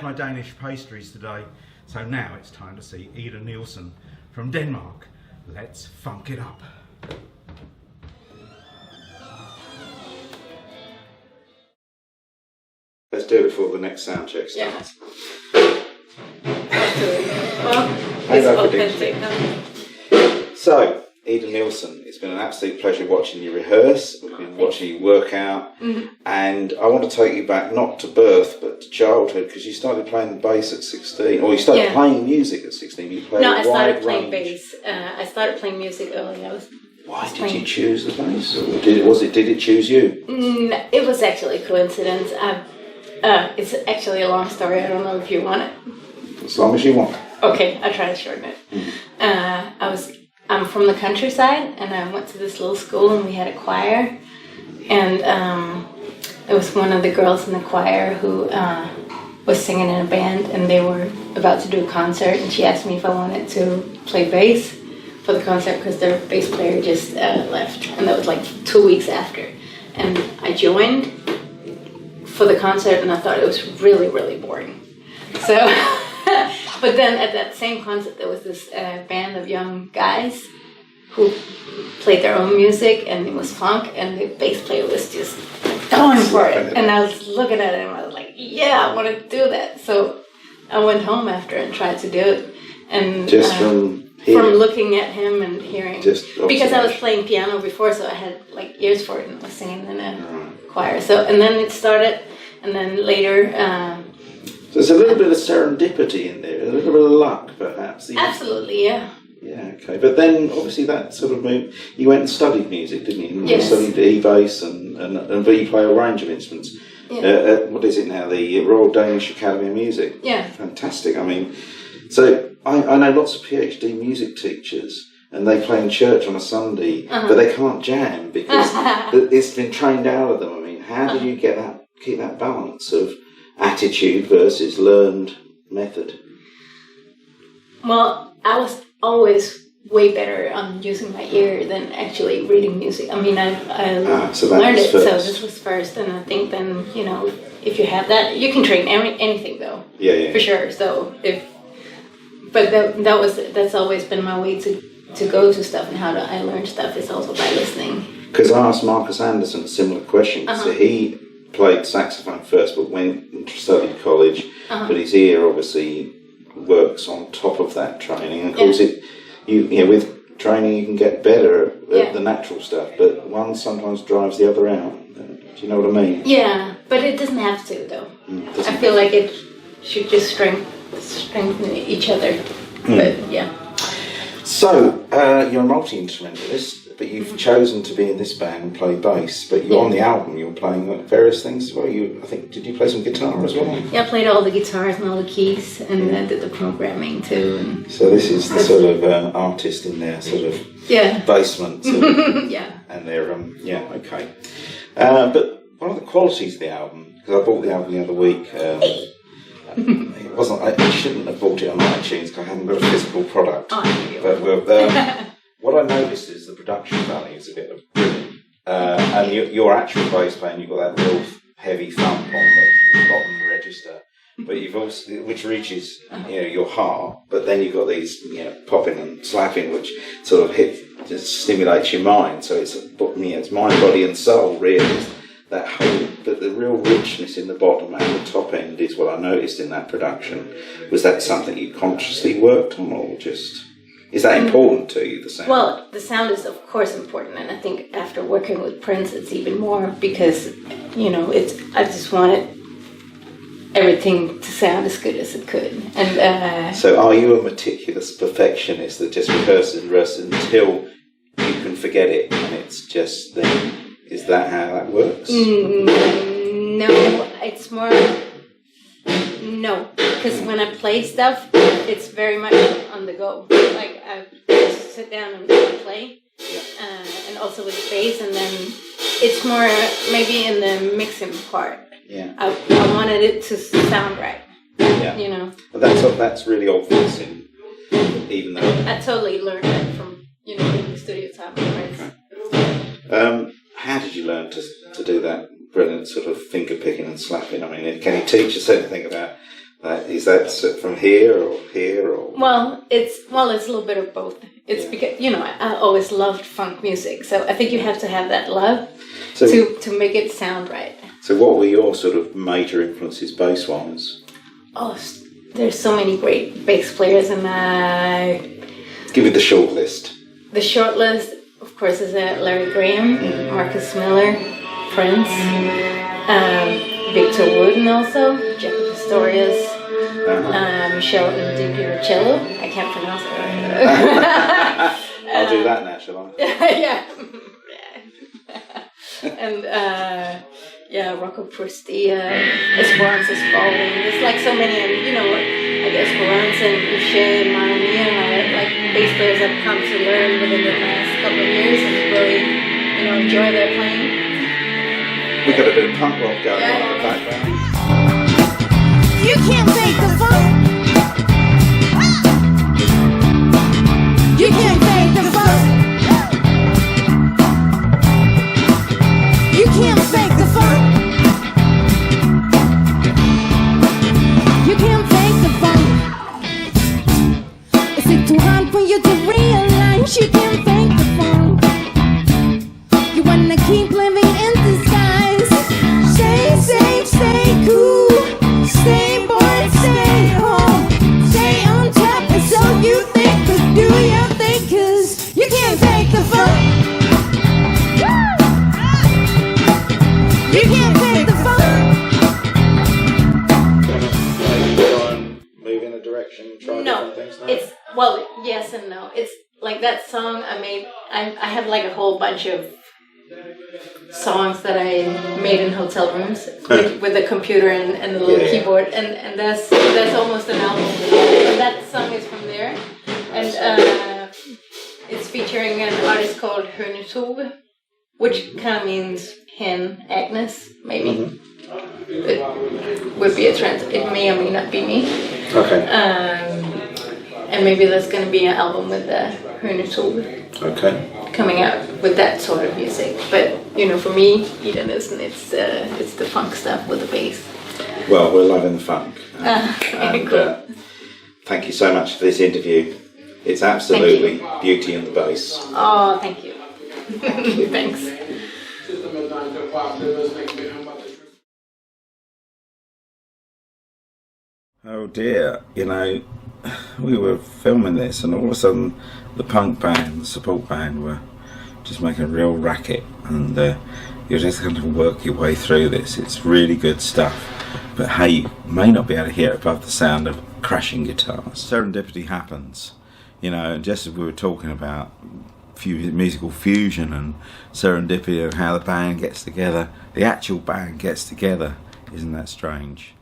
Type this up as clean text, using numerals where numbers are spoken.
my Danish pastries today, so now it's time to see Ida Nielsen from Denmark. Let's funk it up. Let's do it before the next sound check starts. Yeah. Well, it's authentic. So, Ida Nielsen, it's been an absolute pleasure watching you rehearse. We've been watching you work out. And I want to take you back, not to birth, but to childhood, because you started playing the bass at 16, or you started playing music at 16. You played I started playing bass. I started playing music early. Why did you choose the bass? Or did it choose you? It was actually a coincidence. It's actually a long story. I don't know if you want it. As long as you want. Okay, I'll try to shorten it. I'm from the countryside, and I went to this little school, and we had a choir, and there was one of the girls in the choir who was singing in a band, and they were about to do a concert, and she asked me if I wanted to play bass for the concert because their bass player just left, and that was like 2 weeks after, and I joined for the concert, and I thought it was really, really boring. So, but then at that same concert, there was this band of young guys who played their own music, and it was funk, and the bass player was just going for it. And I was looking at it, and I was like, yeah, I want to do that. So I went home after and tried to do it. And just from looking at him and hearing, because I was playing piano before, so I had like ears for it, and I was singing in a choir. So, and then it started, and then later. So there's a little bit of serendipity in there, a little bit of luck, perhaps. Absolutely, yeah. Yeah, okay. But then, obviously, that sort of moved. You went and studied music, didn't you? Yes. You studied E-bass, but you play a range of instruments. Yeah. What is it now? The Royal Danish Academy of Music. Yeah. Fantastic. I mean, so I know lots of PhD music teachers, and they play in church on a Sunday, but they can't jam because it's been trained out of them. I mean, how do you keep that balance of attitude versus learned method? Well, I was always way better on using my ear than actually reading music. I mean, I learned it, so this was first, and I think then, if you have that, you can train anything though. Yeah. For sure. So that's always been my way to go to stuff, and how I learn stuff is also by listening. Because I asked Marcus Anderson a similar question. So he played saxophone first, but went and studied college. But his ear obviously works on top of that training. And of course, with training you can get better at the natural stuff, but one sometimes drives the other out. Do you know what I mean? Yeah, but it doesn't have to, though. I feel like it should just strengthen each other. But yeah. So you're a multi-instrumentalist. But you've chosen to be in this band and play bass. But you're on the album. You're playing various things as well. Did you play some guitar as well? Yeah, I played all the guitars and all the keys, and I did the programming too. And so this is the sort of artist in their sort of basement. And they're okay. But one of the qualities of the album, because I bought the album the other week. It wasn't. I shouldn't have bought it on iTunes because I haven't got a physical product. What I noticed is the production values of it are brilliant. And your actual bass playing, you've got that real heavy thump on the bottom register, but you've also, which reaches your heart, but then you've got these popping and slapping, which sort of just stimulates your mind. So it's mind, body, and soul really. That whole, but the real richness in the bottom and the top end is what I noticed in that production. Was that something you consciously worked on, or just? Is that important to you, the sound? Well, the sound is, of course, important, and I think after working with Prince, it's even more because, I just wanted everything to sound as good as it could. And so are you a meticulous perfectionist that just rehearses until you can forget it, and it's just then? Is that how that works? No, it's more... No, because when I play stuff, it's very much on the go. Like I just sit down and play, and also with the bass, and then it's more maybe in the mixing part. Yeah, I wanted it to sound right. Yeah, But that's really obvious even though I totally learned that from in the studio time. Okay. How did you learn to do that brilliant sort of finger picking and slapping? I mean, can you teach us anything about Is that from here or here or? Well, it's a little bit of both. It's because I always loved funk music, so I think you have to have that love to make it sound right. So, what were your sort of major influences bass-wise? Oh, there's so many great bass players, and give me the short list. The short list, of course, is Larry Graham, Marcus Miller, Prince, Victor Wooden, also Jacob Pastorius, Michelle Di. I can't pronounce it right. I'll do that now, shall I? Yeah. And Rocco Prestia, Esperanza Spalding. There's like so many, and like Esperanza and Uche and Maramia and all that, like bass players I've come to learn within the last couple of years and really, enjoy their playing. We got a bit of punk rock going on in the background. You can't fake the funk. You can't fake the funk. You can't fake the funk. You can't fake the funk. Is it too hard for you to realize you can't fake the funk? You wanna keep living in disguise. Stay cool. Stay bored, stay home. Stay on top, that's all you think. But do your thing, 'cause you can't fake the funk. You can't fake the funk. Move in a direction, try different things now? It's, yes and no. It's like that song I made, I have like a whole bunch of songs that I made in hotel rooms with a computer and a little keyboard, and that's almost an album. And that song is from there, and it's featuring an artist called Hernetube, which kind of means hen, Agnes, maybe. It would be it may or may not be me. Okay. And maybe there's going to be an album with Hernetube. Okay. Coming out with that sort of music, but for me, Ida Nielsen, it's the funk stuff with the bass. Well, we're loving the funk. Cool. Thank you so much for this interview. It's absolutely beauty in the bass. Oh, thank you. Thanks. Oh dear, we were filming this and all of a sudden the punk band, the support band, were just making a real racket, and you're just going to work your way through this. It's really good stuff, but hey, you may not be able to hear it above the sound of crashing guitars. Serendipity happens, and just as we were talking about musical fusion and serendipity of how the band gets together, the actual band gets together. Isn't that strange?